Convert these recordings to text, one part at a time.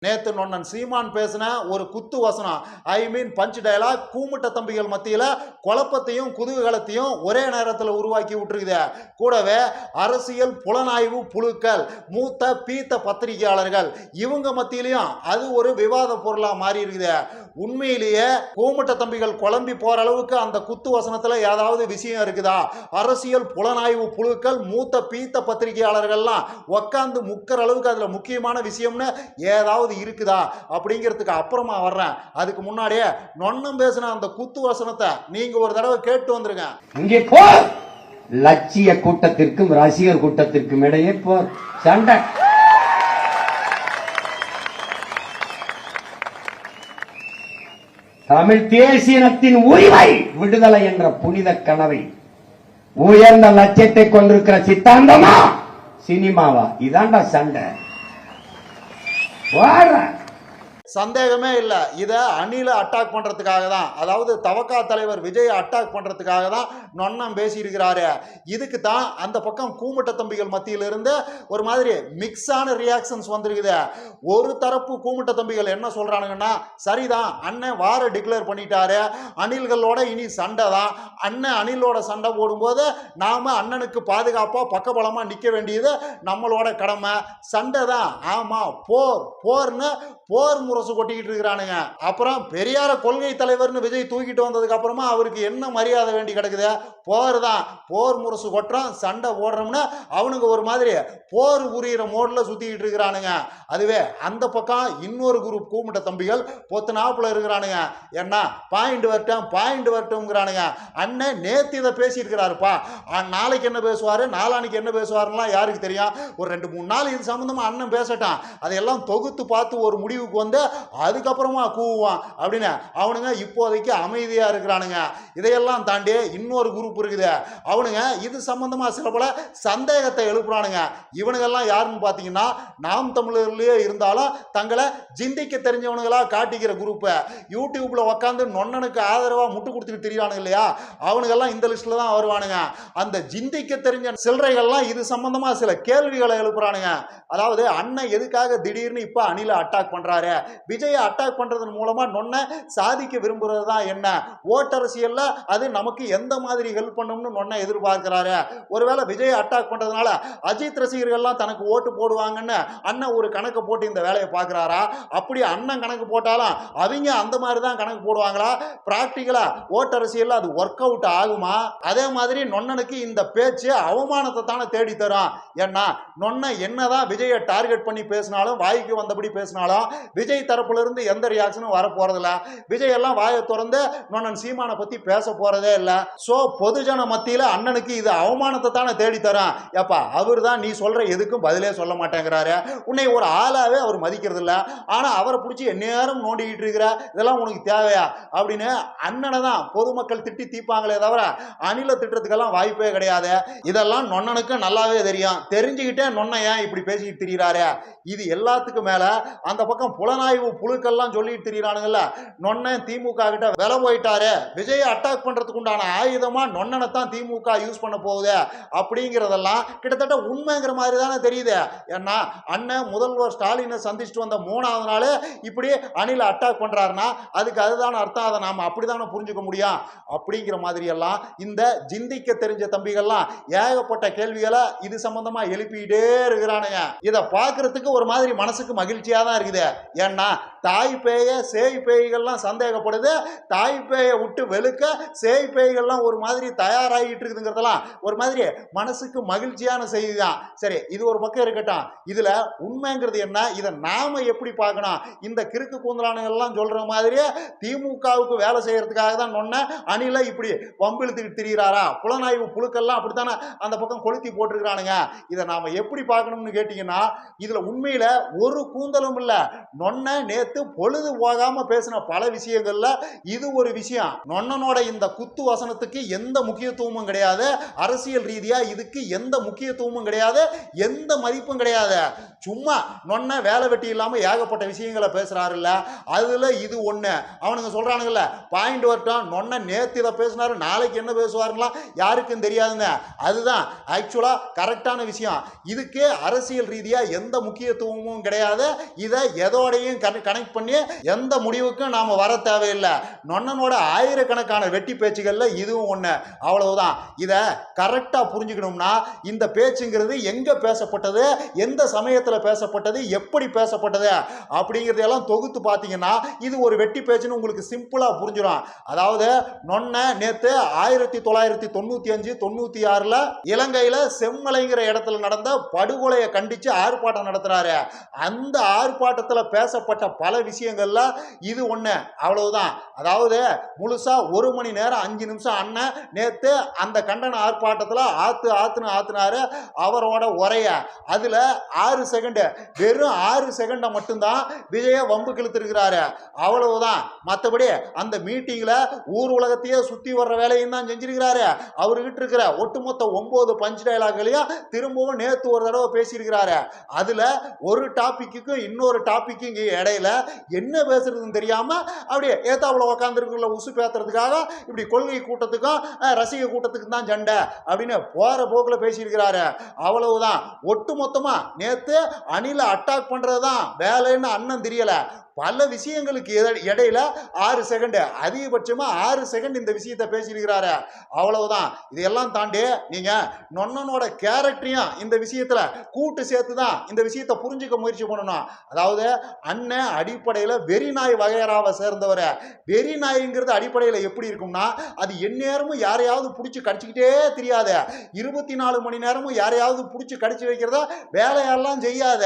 நேத்து நொன்னன் சீமான் பேசின ஒரு குத்து வசனம், ஐ மீன் பஞ்ச் டயலாக் கூமுட்ட தம்பிகள் மத்தியில குழப்பத்தையும் குதூகலத்தையும் ஒரே நேரத்தில் உருவாக்கி விட்டுருக்குது. கூடவே அரசியல் புலனாய்வு புழுக்கள், மூத்த பீத்த பத்திரிகையாளர்கள் இவங்க மத்தியிலையும் அது ஒரு விவாத பொருளா மாறி இருக்குது. உண்மையிலேயே கூமுட்ட தம்பிகள் குழம்பி போற அளவுக்கு அந்த குத்து வசனத்துல ஏதாவது விஷயம் இருக்குதா? அரசியல் புலனாய்வு புழுக்கள் மூத்த பீத்த பத்திரிகையாளர்கள்லாம் உக்காந்து முக்கிற அளவுக்கு அதுல முக்கியமான விஷயம்னு ஏதாவது இருக்குதா அப்படிங்கிறதுக்கு அப்புறமா வர்றேன். அதுக்கு முன்னாடியே நொன்னம் பேசின அந்த குத்து வசனத்தை நீங்க ஒரு தடவை கேட்டு வந்துருங்க. இங்கே போர் லட்சிய கூட்டத்திற்கும் ரசிகர் கூட்டத்திற்கும் இடையே போர் சண்டை. தமிழ் தேசியனத்தின் உரிமை விடுதலை என்ற புனித கனவை உயர்ந்த லட்சியத்தை கொண்டிருக்கிற சித்தாந்தமா சினிமாவா? இதாண்டா சண்டை. சந்தேகமே இல்லை, இதை அணில அட்டாக் பண்றதுக்காக தான், அதாவது தவகா தலைவர் விஜய் அட்டாக் பண்றதுக்காக தான் நொன்னம் பேசியிருக்கிறாரு. இதுக்கு தான் அந்த பக்கம் கூமுட்ட தம்பிகள் மத்தியிலிருந்து ஒரு மாதிரி மிக்ஸான ரியாக்ஷன்ஸ் வந்திருக்குது. ஒரு தரப்பு கூமுட்ட தம்பிகள் என்ன சொல்றானுங்கன்னா, சரிதான் அண்ணன் வார டிக்ளேர் பண்ணிட்டாரு, அணில்களோட இனி சண்டை தான், அண்ணன் அணிலோட சண்டை போடும்போது நாம அண்ணனுக்கு பாதுகாப்பா பக்கபலமா நிக்க வேண்டியது நம்மளோட கடமை, சண்டை தான், ஆமா போர் போர்னு போர் முரசு கொட்டிக்கிட்டு இருக்கிறானுங்க. அப்புறம் பெரியார கொள்கை தலைவர்னு விஜய் தூக்கிட்டு வந்ததுக்கு அப்புறமா அவருக்கு என்ன மரியாதை வேண்டி கிடக்குது? போர் தான், போர் முரசு கொட்டுறோம் சண்டை போடுறோம்னு அவனுக்கு ஒரு மாதிரி போர் புரியிற மோட்ல சுத்திக்கிட்டு இருக்கிறானுங்க. அதுவே அந்த பக்கம் இன்னொரு குரூப் கூமுட்ட தம்பிகள் பொத்து நாப்புல இருக்கிறானுங்க. என்ன பாயிண்ட் வரட்டும்ங்கிறானுங்க. அண்ணன் நேத்து இதை பேசியிருக்கிறாருப்பா, நாளைக்கு என்ன பேசுவாரு நாளானிக்கு என்ன பேசுவாருலாம் யாருக்கு தெரியும்? ஒரு 2-3 நாள் இது சம்பந்தமா அண்ணன் பேசட்டான், அதையெல்லாம் தொகுத்து பார்த்து ஒரு முடிவுக்கு வந்து அதுக்கப்புறமா கூவுவான் அப்படின்னு அவனுங்க இப்போதைக்கு அமைதியா இருக்கிறானுங்க. இதையெல்லாம் தாண்டி இன்னொரு குரூப் இருக்குது, அவனுங்க இது சம்பந்தமா சில பல சந்தேகத்தை எழுப்புறானுங்க. இவனுங்கெல்லாம் யாருன்னு பாத்தீங்கன்னா நாம் தமிழர்லயே இருந்தாலும் தங்களை ஜிந்திக்க தெரிஞ்சவனுங்களா காட்டிக்கிற குரூப். யூடியூப்ல உக்காந்து நொன்னனுக்கு ஆதரவா முட்டு கொடுத்துட்டு தெரியானுங்க இல்லையா, அவனுங்கெல்லாம் இந்த லிஸ்ட்ல தான் வருவானுங்க. அந்த ஜிந்திக்க தெரிஞ்ச சில்லறைகள்லாம் இது சம்பந்தமா சில கேள்விகளை எழுப்புறானுங்க. அதாவது அண்ணன் எதுக்காக திடீர்னு இப்ப அணில அட்டாக் பண்றாரு, விஜய அட்டாக் பண்றதன் மூலமா நொன்ன சாதிக்க விரும்புறது தான் என்ன, ஓட்டரசியல்ல அது நமக்கு எந்த மாதிரி ஹெல்ப் பண்ணும்னு நொன்ன எதிர்பார்க்கிறாரு, ஒருவேளை விஜய் அட்டாக் பண்றதுனால அஜித் ரசிகர்கள்லாம் தனக்கு ஓட்டு போடுவாங்கன்னு அண்ணன் ஒரு கணக்கு போட்டு இந்த வேலையை பார்க்கிறாரா? அப்படி அண்ணன் கணக்கு போட்டாலும் அவங்க அந்த மாதிரி தான் கணக்கு போடுவாங்களா? பிராக்டிகலா ஓட்டரசியல்ல அது ஒர்க் அவுட் ஆகுமா? அதே மாதிரி நொன்னனுக்கு இந்த பேச்சு அவமானத்தை தானே தேடி தரும். ஏன்னா நொன்ன என்னதான் விஜயை டார்கெட் பண்ணி பேசினாலும், வாய்க்கு வந்தபடி பேசினாலும் விஜய் தரப்புல இருந்து எந்த ரியாக்ஷனும் வர போறதில்ல. விஜய் எல்லாம் வாயை திறந்து நொன்னன் சீமானை பத்தி பேச போறதே இல்ல. சோ பொதுஜன மத்தியில அண்ணனுக்கு இது அவமானத்தை தானே தேடி தரும். ஏப்பா அவர் தான் நீ சொல்ற எதுக்கும் பதிலே சொல்ல மாட்டேங்கிறாரு, உன்னை ஒரு ஆளாவே அவர் மதிக்கிறது இல்ல, ஆனா அவரை பிடிச்சி நேரம் நோண்டிக்கிட்டு இருக்கிற, இதெல்லாம் உனக்கு தேவையா அப்படின்னு அண்ணனை தான் பொதுமக்கள் திட்டி தீப்பாங்களே தவிர அணில திட்டத்துக்கெல்லாம் வாய்ப்பே கிடையாது. இதெல்லாம் நொன்னனுக்கு நல்லாவே தெரியும். தெரிஞ்சுக்கிட்டே நொன்ன ஏன் இப்படி பேசிக்கிட்டு திரிகிறாரு? இது எல்லாத்துக்கும் மேல அந்த பக்கம் புலனாய்வு புழுக்கெல்லாம் சொல்லிட்டு திரிகிறானுங்கல்ல, நொன்னன் திமுக கிட்ட விலை போயிட்டாரு, விஜய் அட்டாக் பண்றதுக்கு உண்டான ஆயுதமா நொன்னனை தான் திமுக யூஸ் பண்ண போகுது அப்படிங்கிறதெல்லாம் கிட்டத்தட்ட உண்மைங்கிற மாதிரி தானே தெரியுது. ஏன்னா அண்ணன் முதல்வர் ஸ்டாலினை சந்திச்சுட்டு வந்த 3வது நாள் இப்படி அணில அட்டாக் பண்றாருன்னா அதுக்கு அதுதான அர்த்தம், அதை நாம அப்படித்தானே புரிஞ்சுக்க முடியும். அப்படிங்கிற மாதிரி எல்லாம் இந்த ஜிந்திக்க தெரிஞ்ச தம்பிகள்லாம் ஏகப்பட்ட கேள்விகளை இது சம்பந்தமா எழுப்பிட்டே இருக்கிறானுங்க. இதை பார்க்கறதுக்கு ஒரு மாதிரி மனசுக்கு மகிழ்ச்சியா தான் இருக்குது. ஏன்னா தாய் பேய சேய் பேய்கள்லாம் சந்தேகப்படுது, தாய் பேயை விட்டு வெளுக்க சேய் பேய்கள்லாம் ஒரு மாதிரி தயாராகிட்டு இருக்குதுங்கிறதெல்லாம் ஒரு மாதிரி மனசுக்கு மகிழ்ச்சியான செய்தி தான். சரி, இது ஒரு பக்கம் இருக்கட்டும். இதுல உண்மைங்கிறது என்ன, இதை நாம எப்படி பார்க்கணும்? இந்த கிறுக்கு கூந்தலானுங்கள்லாம் சொல்ற மாதிரியே திமுகவுக்கு வேலை செய்யறதுக்காக தான் நொன்ன அணில இப்படி வம்பிழுத்துக்கிட்டு திரிகிறாரா? புலனாய்வு புழுக்கெல்லாம் அப்படித்தானே அந்த பக்கம் கொளுத்தி போட்டிருக்கிறானுங்க. இதை நாம எப்படி பார்க்கணும்னு கேட்டீங்கன்னா, இதுல உண்மையில ஒரு கூந்தலும் இல்ல, நொன்ன நேத்து பொழுது போகாம பேசின பல விஷயங்கள்ல இது ஒரு விஷயம். நொண்ணனோட இந்த குத்து வசனத்துக்கு எந்த முக்கியத்துவமும் கிடையாது. அரசியல் ரீதியா இதுக்கு எந்த முக்கியத்துவமும் கிடையாது, எந்த மதிப்பும் கிடையாது. சும்மா நொண்ண வேலை வெட்டி இல்லாம ஏகப்பட்ட விஷயங்களை பேசுறாருல்ல, அதுல இது ஒண்ணு. அவனுங்க சொல்றானுங்கல்ல, பாயிண்ட் வரட்டும், நொண்ண நேத்து இதை பேசினாரு, நாளைக்கு என்ன பேசுவாருலாம் யாருக்கும் தெரியாதுங்க. அதுதான் ஆக்சுவலா கரெக்டான விஷயம். இதுக்கு அரசியல் ரீதியா எந்த முக்கியத்துவமும் கிடையாது. இதை எதோடையும் கனெக்ட் பண்ணி எந்த முடிவுக்கும் நாம வர தேவையில்லை. நொண்ணனோட ஆயிரக்கணக்கான வெட்டி பேச்சுகள்ல இதுவும் ஒண்ணு. அவ்வளவுதான். இத கரெக்டா புரிஞ்சுக்கணும்னா இந்த பேச்சுங்கிறது எங்க பேசப்பட்டது, எந்த சமயத்துல பேசப்பட்டது, எப்படி பேசப்பட்டது அப்படிங்கறதெல்லாம் தொகுத்து பாத்தீங்கன்னா இது ஒரு வெட்டி பேச்சுன்னு உங்களுக்கு சிம்பிளா புரிஞ்சிடும். அதாவது நொண்ண நேத்து 1995 96ல இலங்கையில செம்மலைங்கிற இடத்துல நடந்த படுகொலையை கண்டிச்சு ஆர்ப்பாட்டம் நடத்துறாரு. அந்த ஆர்ப்பாட்டத்துல பேசப்பட்ட பல விஷயங்கள்ல இது ஒண்ணு. அவ்வளவுதான். அதாவது முழுசா 1 மணி நேரம் 5 நிமிஷம் அண்ணன் நேத்து அந்த கண்டன ஆர்ப்பாட்டத்துல ஆத்துனாரு அவரோட உரைய. அதுல 6 செகண்ட், வெறும் 6 செகண்ட மட்டும்தான் விஜய வம்பு கிழித்திருக்கிறாரு. அவ்வளவுதான். மற்றபடி அந்த மீட்டிங்ல ஊர் உலகத்தையே சுத்தி வர்ற வேலையும் தான் செஞ்சிருக்கிறாரு. அவர்கிட்ட இருக்கிற ஒட்டுமொத்த 9 பஞ்ச் டயலாக்களையும் திரும்பவும் நேத்து ஒரு தடவை பேசியிருக்கிறாரு. அதுல ஒரு டாபிக்கும் இன்னொரு டாபிக்கும் இடையில என்ன பேசுறதுன்னு தெரியாம அப்படியே ஏத்தாப்புல உட்காந்துருக்குள்ள உசு பேத்துறதுக்காக இப்படி கொள்கை கூட்டத்துக்கும் ரசிக கூட்டத்துக்கும் தான் சண்டை அப்படின்னு போற போக்குல பேசியிருக்கிறாரு. அவ்வளவுதான். ஒட்டு மொத்தமா நேத்து அணில அட்டாக் பண்றதுதான் வேலைன்னு அண்ணன் தெரியல. பல விஷயங்களுக்கு இடையில 6 செகண்ட், அதிகபட்சமா 6 செகண்ட் இந்த விஷயத்தை பேசியிருக்கிறாரு. அவ்வளவுதான். இதையெல்லாம் தாண்டி நீங்க நொண்ணனோட கேரக்டரையும் இந்த விஷயத்துல கூட்டு சேர்த்துதான் இந்த விஷயத்தை புரிஞ்சுக்க முயற்சி பண்ணணும். அதாவது அண்ணன் அடிப்படையில வெறி நாய் வகையறாவை சேர்ந்தவர். வெறி நாய்ங்கிறது அடிப்படையில எப்படி இருக்கும்னா, அது எந்நேரமும் யாரையாவது பிடிச்சி கடிச்சுக்கிட்டே தெரியாது. 24 மணி நேரமும் யாரையாவது பிடிச்சி கடிச்சு வைக்கிறதா வேலையெல்லாம் செய்யாத.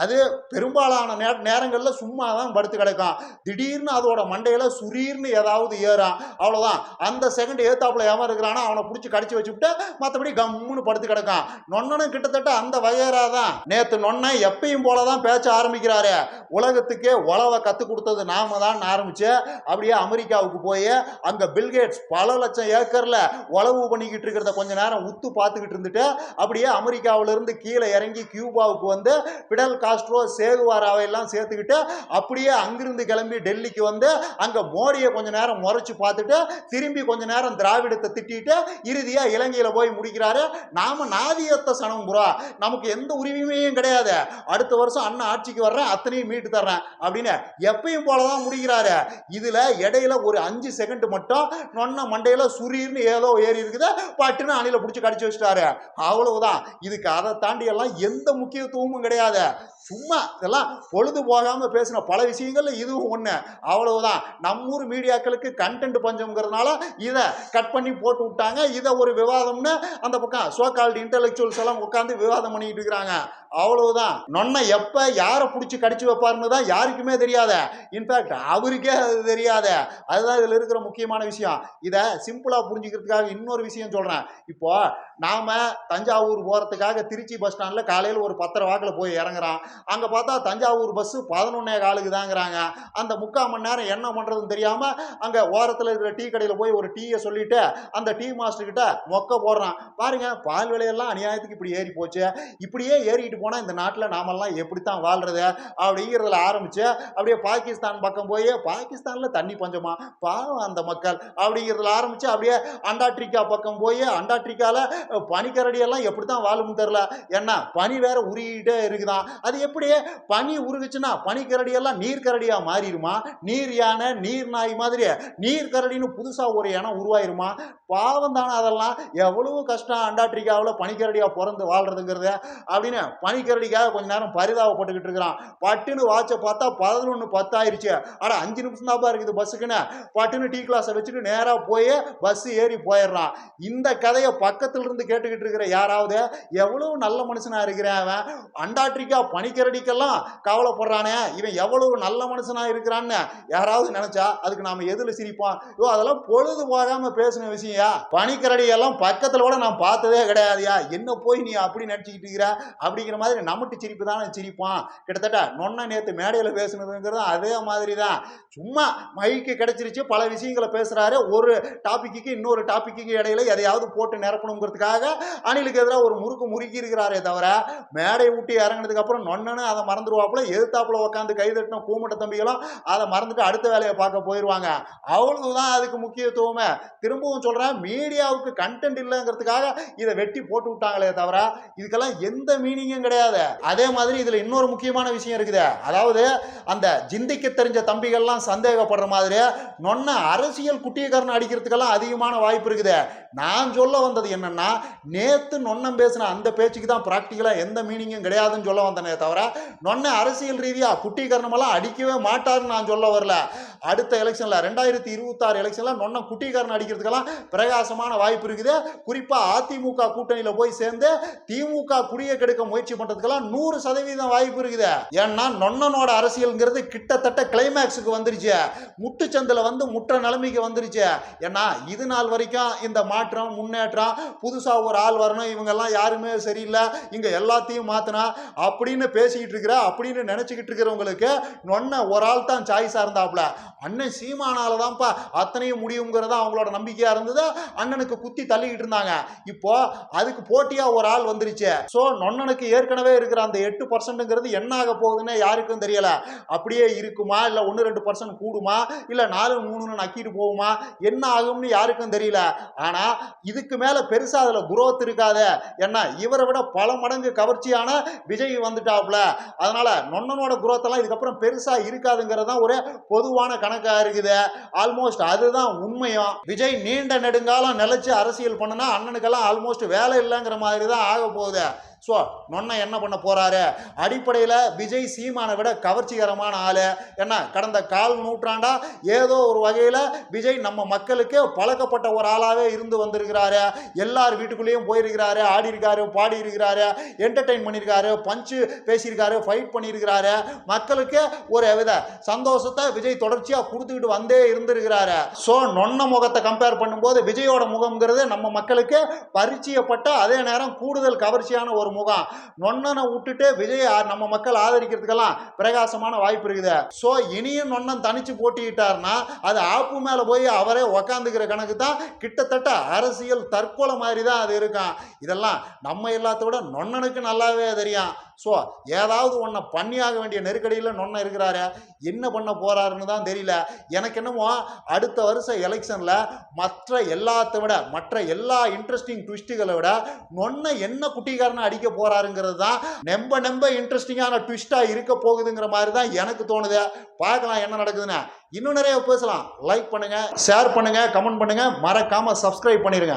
அது பெரும்பாலான நேரங்கள்ல சும்மா தான் படுத்து கிடக்கும். திடீர்னு அதோட மண்டையில சுரீர்னு ஏதாவது ஏறான். அவ்வளவுதான். அந்த செகண்ட் ஏத்தாப்புல எவன் இருக்கிறானோ அவனை பிடிச்சி கடிச்சு வச்சுட்டு மற்றபடி கம்முன்னு படுத்து கிடக்கான். நொண்ணனும் கிட்டத்தட்ட அந்த வகையறா தான். நேத்து நொண்ண எப்பயும் போலதான் பேச்ச ஆரம்பிக்கிறாரு. உலகத்துக்கே உழவை கத்து கொடுத்தது நாம தான் ஆரம்பிச்சு அப்படியே அமெரிக்காவுக்கு போய் அங்க பில்கேட்ஸ் பல லட்சம் ஏக்கர்ல உழவு பண்ணிக்கிட்டு இருக்கிறத கொஞ்ச நேரம் உத்து பார்த்துக்கிட்டு இருந்துட்டு அப்படியே அமெரிக்காவில இருந்து கீழே இறங்கி கியூபாவுக்கு வந்து பிடல் காஸ்ட்ரோ சேகுவாராவை எல்லாம் சேர்த்துக்கிட்டு அப்படியே அங்கிருந்து கிளம்பி டெல்லிக்கு வந்து அங்க மோடியை கொஞ்ச நேரம் முறைச்சு பார்த்துட்டு திரும்பி கொஞ்ச நேரம் திராவிடத்தை திட்டிட்டு இறுதியா இலங்கையில போய் முடிக்கிறாரு. நாம நாதியத்த சனம் புறா, நமக்கு எந்த உரிமையும் கிடையாது, அடுத்த வருஷம் அண்ணன் ஆட்சிக்கு வர்றேன், அத்தனையும் மீட்டு தர்றேன் அப்படின்னு எப்பயும் போலதான் முடிக்கிறாரு. இதுல இடையில ஒரு 5 செகண்ட் மட்டும் நொன்ன மண்டையில சுரீர்னு ஏதோ ஏறி இருக்குது, பட்டுன்னு அணில பிடிச்சி கடிச்சு வச்சுட்டாரு. அவ்வளவுதான். இதுக்கு அதை தாண்டி எல்லாம் எந்த முக்கியத்துவமும் கிடையாது. சும்மா இதெல்லாம் பொழுது போகாம பேசின பல விஷயங்கள்ல இதுவும் ஒண்ணு. அவ்வளவுதான். நம்மூர் மீடியாக்களுக்கு கண்டென்ட் பஞ்சம்ங்கிறதுனால இதை கட் பண்ணி போட்டு விட்டாங்க. இதை ஒரு விவாதம்னு அந்த பக்கம் சோகால்டு இன்டெலெக்சுவல்ஸ் எல்லாம் உட்காந்து விவாதம் பண்ணிட்டு இருக்கிறாங்க. அவ்வளவுதான். நொன்ன எப்ப யாரை பிடிச்சி கடிச்சு வைப்பாருன்னு தான் யாருக்குமே தெரியாத. இன்ஃபேக்ட் அவருக்கே அது தெரியாத. அதுதான் இதுல இருக்கிற முக்கியமான விஷயம். இதை சிம்பிளா புரிஞ்சுக்கிறதுக்காக இன்னொரு விஷயம் சொல்றேன். இப்போ நாம தஞ்சாவூர் போறதுக்காக திருச்சி பஸ் ஸ்டாண்ட்ல காலையில் ஒரு 10:30 வாக்கில் போய் இறங்குறான். அங்க பார்த்தா தஞ்சாவூர் பஸ் 11:15 தாங்கிறாங்க. அந்த 3/4 மணி நேரம் என்ன பண்றதுன்னு தெரியாம அங்க ஓரத்தில் இருக்கிற டீ கடையில் போய் ஒரு டீயை சொல்லிட்டு அந்த டீ மாஸ்டர் கிட்ட மொக்க போடுறான். பாருங்க, பால் விலையெல்லாம் அநியாயத்துக்கு இப்படி ஏறி போச்சு, இப்படியே ஏறிட்டு போனா இந்த நாட்டில் நாமெல்லாம் எப்படித்தான் வாழ்றது அப்படிங்கிறதுல ஆரம்பிச்சு அப்படியே பாகிஸ்தான் பக்கம் போய் பாகிஸ்தான்ல தண்ணி பஞ்சமா பாவம் அந்த மக்கள் அப்படிங்கிறதுல ஆரம்பிச்சு அப்படியே அண்டார்டிகா பக்கம் போய் அண்டார்டிகால பனிக்கரடியெல்லாம் எப்படித்தான் வாழும்னு தெரியல. ஏன்னா பனி வேற உருகிட்டே இருக்குதான். அது எப்படி பனி உருகுச்சுன்னா பனிக்கரடியெல்லாம் நீர்க்கரடியா மாறிடுமா? நீர் யானை நீர் நாய் மாதிரி நீர்க்கரடின்னு புதுசா ஒரு இனம் உருவாயிருமா? பாவம் தானே அதெல்லாம். எவ்வளவு கஷ்டம் அண்டார்டிகாவில் பனிக்கரடியா பிறந்து வாழ்றதுங்கிறது அப்படின்னு பனிக்கரடிக்காக கொஞ்ச நேரம் பரிதாபப்பட்டுக்கிட்டு இருக்கிறான். பட்டுன்னு வாட்சை பார்த்தா 11:10 ஆயிடுச்சு. ஆனா 5 நிமிஷம் தான் இருக்குது பஸ்ஸுக்குன்னு. பட்டுன்னு டீ கிளாஸை வச்சுட்டு நேரா போய் பஸ் ஏறி போயிடுறான். இந்த கதையை பக்கத்துல இருந்து கேட்டுக்கிட்டு இருக்கிற யாராவது எவ்வளவு நல்ல மனுஷனா இருக்கிறேன், அவன் அண்டார்டிகா பனிக்கரடிக்கெல்லாம் கவலைப்படுறானே, இவன் எவ்வளவு நல்ல மனுஷனா இருக்கிறான்னு யாராவது நினைச்சா அதுக்கு நாம எதுல சிரிப்போம்? அதெல்லாம் பொழுது போகாம பேசின விஷயம்யா. பனிக்கரடி எல்லாம் பக்கத்துல கூட நான் பார்த்ததே கிடையாதுயா, என்ன போய் நீ அப்படி நினைச்சுக்கிட்டு இருக்கிற அப்படிங்கிற மாதிரி நம்மட்டு சிரிப்பு தானே சிரிப்பான். கிட்டத்தட்ட நொன்ன நேற்று மேடையில் பேசுனதுங்கிறது அதே மாதிரி தான். சும்மா மைக்கு கிடைச்சிருச்சு, பல விஷயங்களை பேசுறாரு. ஒரு டாபிக்கு இன்னொரு டாபிக்கு இடையில எதையாவது போட்டு நிரப்பணுங்கிறதுக்காக அணிலுக்கு எதிராக ஒரு முறுக்கி இருக்கிறாரே தவிர, மேடை விட்டு இறங்கினதுக்கு அப்புறம் நொன்னு அதை மறந்துடுவாப்புல. எதிர்த்தாப்புல உட்காந்து கைதட்டின கூமட்ட தம்பிகளும் அதை மறந்துட்டு அடுத்த வேலையை பார்க்க போயிடுவாங்க. அவ்வளவுதான் அதுக்கு முக்கியத்துவமே. திரும்பவும் சொல்றேன், மீடியாவுக்கு கண்டென்ட் இல்லைங்கிறதுக்காக இதை வெட்டி போட்டு விட்டாங்களே தவிர இதுக்கெல்லாம் எந்த மீனிங்கும் கிடையாது. அதே மாதிரி இதுல இன்னொரு முக்கியமான விஷயம் இருக்குது. அதாவது அந்த ஜிந்திக்க தெரிஞ்ச தம்பிகள்லாம் சந்தேகப்படுற மாதிரி நொன்ன அரசியல் குட்டியக்காரன் அடிக்கிறதுக்கெல்லாம் அதிகமான வாய்ப்பு இருக்குது. நான் சொல்ல வந்தது என்னன்னா, நேத்து நொன்னம் பேசின அந்த பேச்சுக்கு தான் பிராக்டிக்கலா எந்த மீனிங்கும் கிடையாதுன்னு சொல்ல வந்தனே தவிர, நொன்ன அரசியல் ரீதியா குட்டிக்காரனமெல்லாம் அடிக்கவே மாட்டாருன்னு நான் சொல்ல வரல. அடுத்த எலெக்ஷன்ல 2026 எலெக்ஷன்ல நொன்ன குட்டிக்காரன் அடிக்கிறதுக்கெல்லாம் பிரகாசமான வாய்ப்பு இருக்குது. குறிப்பா அதிமுக கூட்டணியில போய் சேர்ந்து திமுக குடியை கெடுக்க முயற்சி பண்றதுக்கெல்லாம் 100% வாய்ப்பு இருக்குது. ஏன்னா நொன்னனோட அரசியல்ங்கிறது கிட்டத்தட்ட கிளைமேக்ஸுக்கு வந்துருச்சு. முட்டுச்சந்தில வந்து முற்ற நிலைமைக்கு வந்துருச்சு. ஏன்னா இது நாள் வரைக்கும் இந்த மாற்றம் முன்னேற்றம், புதுசா ஒரு ஆள் வரணும், இவங்க எல்லாம் யாருமே சரியில்லை, இங்க எல்லாத்தையும் மாத்தனா அப்படின்னு பேசிக்கிட்டு இருக்கிற, அப்படின்னு நினைச்சுக்கிட்டு இருக்கிறவங்களுக்கு நொன்ன ஒரு ஆள் தான் சாய்ஸா இருந்தாப்ல. அண்ணன் சீமானால தான்ப்பா அத்தனையும் முடியுங்கிறதா அவங்களோட நம்பிக்கையா இருந்தது. அண்ணனுக்கு குத்தி தள்ளிக்கிட்டு இருந்தாங்க. இப்போ அதுக்கு போட்டியா ஒரு ஆள் வந்துருச்சு. சோ நொன்னனுக்கு ஏற்கனவே இருக்கிற அந்த 8% என்ன ஆக போகுதுன்னு யாருக்கும் தெரியல. அப்படியே இருக்குமா, இல்ல 1-2% கூடுமா, இல்ல 4-3 நக்கிட்டு போகுமா, என்ன ஆகும்னு யாருக்கும் தெரியல. ஆனா இதுக்கு மேல பெருசா அதுல குரோத் இருக்காது. ஏன்னா இவரை விட பல மடங்கு கவர்ச்சியான விஜய் வந்துட்டாப்ல. அதனால நொன்னனோட குரோத் எல்லாம் இதுக்கப்புறம் பெருசா இருக்காதுங்கிறது தான் ஒரு பொதுவான கணக்கா இருக்குது. ஆல்மோஸ்ட் அதுதான் உண்மையும். விஜய் நீண்ட நெடுங்காலம் நிலைச்சு அரசியல் பண்ணுனா அண்ணனுக்கெல்லாம் ஆல்மோஸ்ட் வேலை இல்லைங்கிற மாதிரி தான் ஆக போகுது. ஸோ நொன்ன என்ன பண்ண போறாரு? அடிப்படையில் விஜய் சீமானை விட கவர்ச்சிகரமான ஆளு. ஏன்னா கடந்த 1/4 நூற்றாண்டா ஏதோ ஒரு வகையில் விஜய் நம்ம மக்களுக்கு பழக்கப்பட்ட ஒரு ஆளாகவே இருந்து வந்திருக்கிறாரு. எல்லார் வீட்டுக்குள்ளேயும் போயிருக்கிறாரு, ஆடி இருக்காரு, பாடி இருக்கிறாரு, என்டர்டெயின் பண்ணியிருக்காரு, பஞ்சு பேசியிருக்காரு, ஃபைட் பண்ணியிருக்கிறாரு. மக்களுக்கு ஒரு வித சந்தோஷத்தை விஜய் தொடர்ச்சியாக கொடுத்துக்கிட்டு வந்தே இருந்திருக்கிறாரு. ஸோ நொன்ன முகத்தை கம்பேர் பண்ணும்போது விஜயோட முகம்ங்கிறது நம்ம மக்களுக்கு பரிச்சயப்பட்ட அதே நேரம் கூடுதல் கவர்ச்சியான ஒரு முகம். நொன்னனை விட்டுட்டு விஜய் நம்ம மக்கள் ஆதரிக்கிறதுக்கெல்லாம் பிரகாசமான வாய்ப்பு இருக்குது. சோ இனியும் நொன்னன் தனிச்சு போட்டிட்டார்னா அது ஆப்பு மேல போய் அவரே உக்காந்துக்கிற கணக்கு தான். கிட்டத்தட்ட அரசியல் தற்கொலை மாதிரி தான் அது இருக்கும். இதெல்லாம் நம்ம எல்லாத்த விட நொன்னனுக்கு நல்லாவே தெரியும். ஸோ ஏதாவது ஒன்றை பண்ணியாக வேண்டிய நெருக்கடியில் நொன்ன இருக்கிறாரு. என்ன பண்ண போறாருன்னு தான் தெரியல. எனக்கு என்னமோ அடுத்த வருஷம் எலெக்ஷன்ல மற்ற எல்லா இன்ட்ரெஸ்டிங் ட்விஸ்ட்டுகளை விட நொன்ன என்ன குட்டிக்காரனை அடிக்க போறாருங்கிறது தான் நெம்ப இன்ட்ரெஸ்டிங்கான ட்விஸ்டா இருக்க போகுதுங்கிற மாதிரி தான் எனக்கு தோணுது. பார்க்கலாம் என்ன நடக்குதுன்னு. இன்னும் நிறைய பேசலாம். லைக் பண்ணுங்க, ஷேர் பண்ணுங்க, கமெண்ட் பண்ணுங்க, மறக்காம சப்ஸ்கிரைப் பண்ணிருங்க.